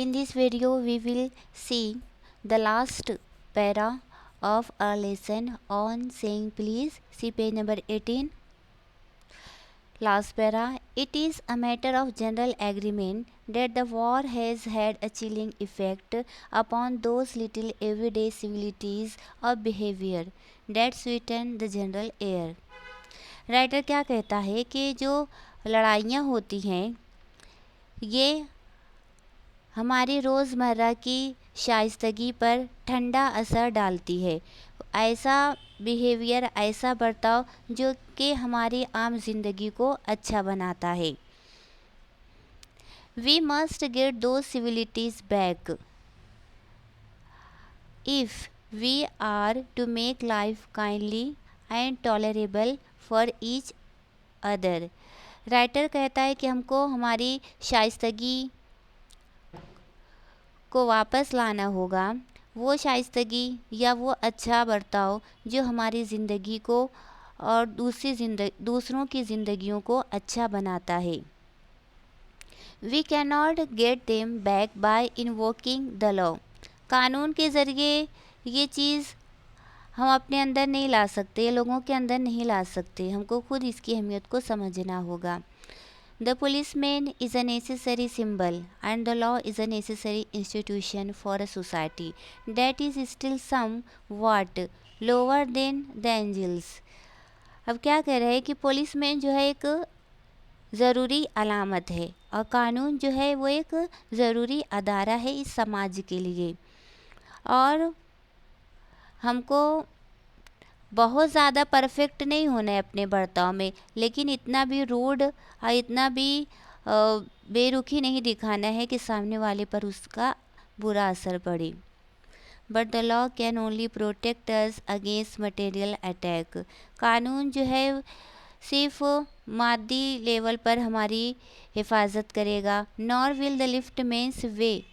In this video, we will see the last para of our lesson on saying please. See page number 18. Last para. It is a matter of general agreement that the war has had a chilling effect upon those little everyday civilities of behavior that sweeten the general air. Writer क्या कहता है कि जो लड़ाइयाँ होती हैं ये हमारी रोज़मर्रा की शाइस्तगी पर ठंडा असर डालती है। ऐसा बिहेवियर, ऐसा बर्ताव जो कि हमारी आम जिंदगी को अच्छा बनाता है। We must get those civilities back if we are to make life kindly and tolerable for each other. Writer कहता है कि हमको हमारी शाइस्तगी को वापस लाना होगा, वो शाइस्तगी या वो अच्छा बर्ताव जो हमारी ज़िंदगी को और दूसरों की ज़िंदगियों को अच्छा बनाता है। We can not get them back by invoking the law. कानून के ज़रिए ये चीज़ हम अपने अंदर नहीं ला सकते, लोगों के अंदर नहीं ला सकते, हमको खुद इसकी अहमियत को समझना होगा। The policeman is a necessary symbol and the law is a necessary institution for a society that is still somewhat lower than the angels. अब क्या कह रहे हैं कि पुलिसमैन जो है एक ज़रूरी अलामत है और कानून जो है वो एक ज़रूरी अदारा है इस समाज के लिए। और हमको बहुत ज़्यादा परफेक्ट नहीं होना है अपने बर्ताव में, लेकिन इतना भी रूड और इतना भी बेरुखी नहीं दिखाना है कि सामने वाले पर उसका बुरा असर पड़े। But the law can only protect us against material attack. कानून जो है सिर्फ मादी लेवल पर हमारी हिफाजत करेगा। Nor will the lift man's way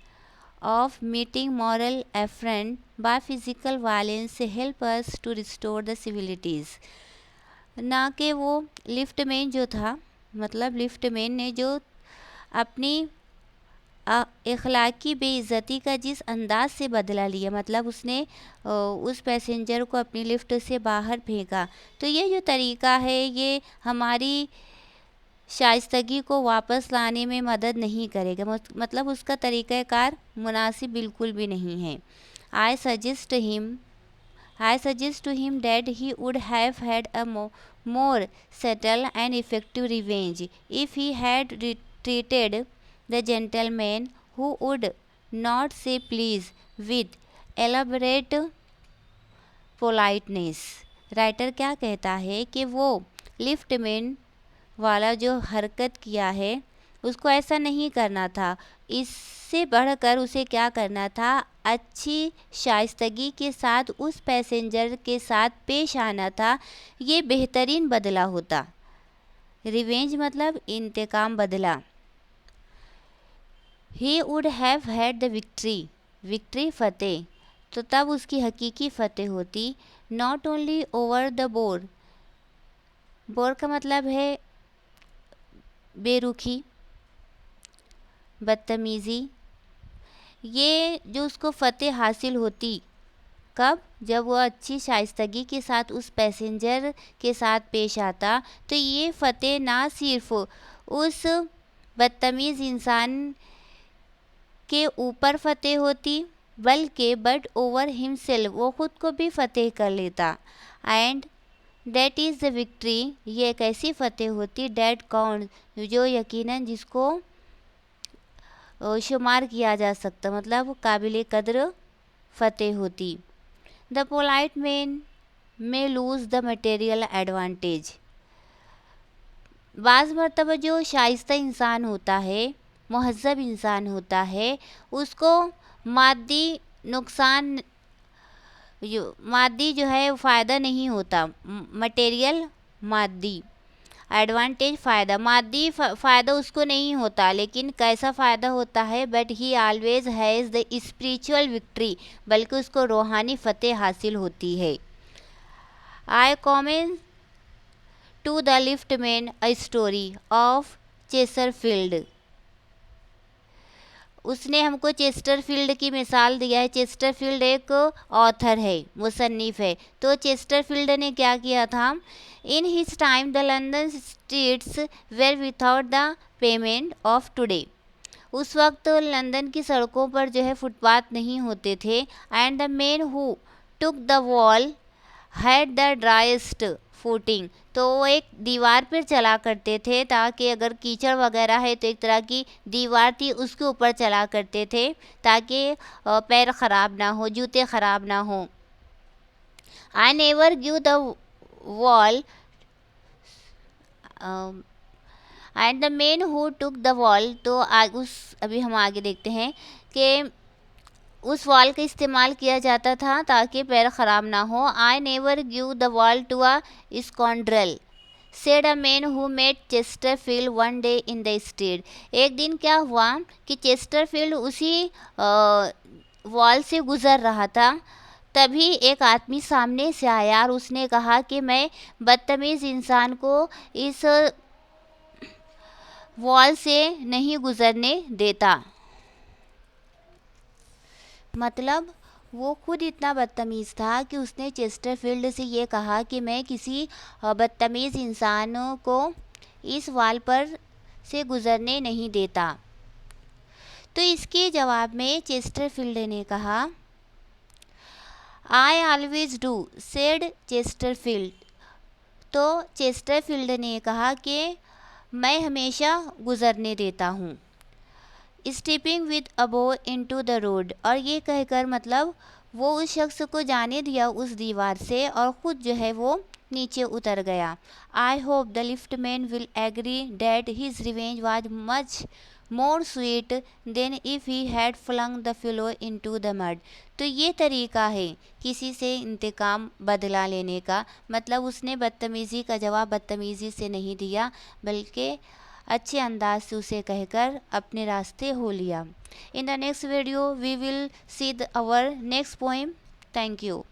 of meeting moral affront by physical violence help us to restore the civilities। ना कि वो लिफ्टमैन जो था, मतलब लिफ्टमैन ने जो अपनी इखलाकी बेइज्जती का जिस अंदाज से बदला लिया, मतलब उसने उस पैसेंजर को अपनी लिफ्ट से बाहर फेंका, तो ये जो तरीका है ये हमारी शाइस्तगी को वापस लाने में मदद नहीं करेगा, मतलब उसका तरीक़ाकार मुनासिब बिल्कुल भी नहीं है। I suggest to him that he would have had a more subtle and effective revenge if he had treated the gentleman who would not say please with elaborate politeness. Writer क्या कहता है कि वो लिफ्टमैन वाला जो हरकत किया है उसको ऐसा नहीं करना था, इससे बढ़कर उसे क्या करना था, अच्छी शाइस्तगी के साथ उस पैसेंजर के साथ पेश आना था। ये बेहतरीन बदला होता। रिवेंज मतलब इंतकाम, बदला। He would have had the victory फतेह, तो तब उसकी हकीकी फतेह होती। Not only over the boor का मतलब है बेरुखी, बदतमीज़ी। ये जो उसको फ़तेह हासिल होती कब, जब वो अच्छी शाइस्तगी के साथ उस पैसेंजर के साथ पेश आता, तो ये फ़तेह ना सिर्फ उस बदतमीज़ इंसान के ऊपर फ़तेह होती बल्कि बट ओवर हिमसेल्फ, वो ख़ुद को भी फ़तेह कर लेता। And that is the victory, ये एक ऐसी फ़तेह होती डैट काउंट, जो यकीनन जिसको शुमार किया जा सकता, मतलब काबिल कद्र फ़तेह होती। द पोलाइट मैन में लूज़ द मटेरियल एडवांटेज। बाज़ मरतबा जो शाइस्ता इंसान होता है, मुहज़्ज़ब इंसान होता है, उसको मादी नुकसान, मादी जो है फ़ायदा नहीं होता। मटेरियल मादी, एडवांटेज फ़ायदा, मादी फ़ायदा उसको नहीं होता, लेकिन कैसा फ़ायदा होता है, but he always has the spiritual victory, बल्कि उसको रूहानी फ़तेह हासिल होती है। I commend to the liftman a story of Chesterfield. उसने हमको चेस्टरफील्ड की मिसाल दिया है। चेस्टरफील्ड एक ऑथर है, मुसन्निफ है। तो चेस्टरफील्ड ने क्या किया था, in his time the London streets were without the payment of today. उस वक्त लंदन की सड़कों पर जो है फुटपाथ नहीं होते थे। And the man who took the wall had the driest footing. तो वो एक दीवार पर चला करते थे, ताकि अगर कीचड़ वगैरह है तो एक तरह की दीवार थी उसके ऊपर चला करते थे, ताकि पैर ख़राब ना हो, जूते ख़राब ना हो। I never give the wall and the man who took the wall. तो अभी हम आगे देखते हैं कि उस वॉल का इस्तेमाल किया जाता था ताकि पैर ख़राब ना हो। I never give the wall to a scoundrel said a man who met Chesterfield one day in the street. एक दिन क्या हुआ कि चेस्टरफील्ड उसी वॉल से गुज़र रहा था, तभी एक आदमी सामने से आया और उसने कहा कि मैं बदतमीज़ इंसान को इस वॉल से नहीं गुज़रने देता। मतलब वो खुद इतना बदतमीज़ था कि उसने चेस्टरफील्ड से ये कहा कि मैं किसी बदतमीज़ इंसानों को इस वॉल पर से गुज़रने नहीं देता। तो इसके जवाब में चेस्टरफील्ड ने कहा, I always do said Chesterfield. तो चेस्टरफील्ड ने कहा कि मैं हमेशा गुज़रने देता हूँ। Stepping with above into the road. और ये कहकर मतलब वो उस शख्स को जाने दिया उस दीवार से और ख़ुद जो है वो नीचे उतर गया। I hope the lift man will agree that his revenge was much more sweet than if he had flung the fellow into the mud. तो ये तरीका है किसी से इंतकाम बदला लेने का। मतलब उसने बदतमीज़ी का जवाब बदतमीज़ी से नहीं दिया, बल्कि अच्छे अंदाज से उसे कहकर अपने रास्ते हो लिया। In the next video we will see our next poem. Thank you.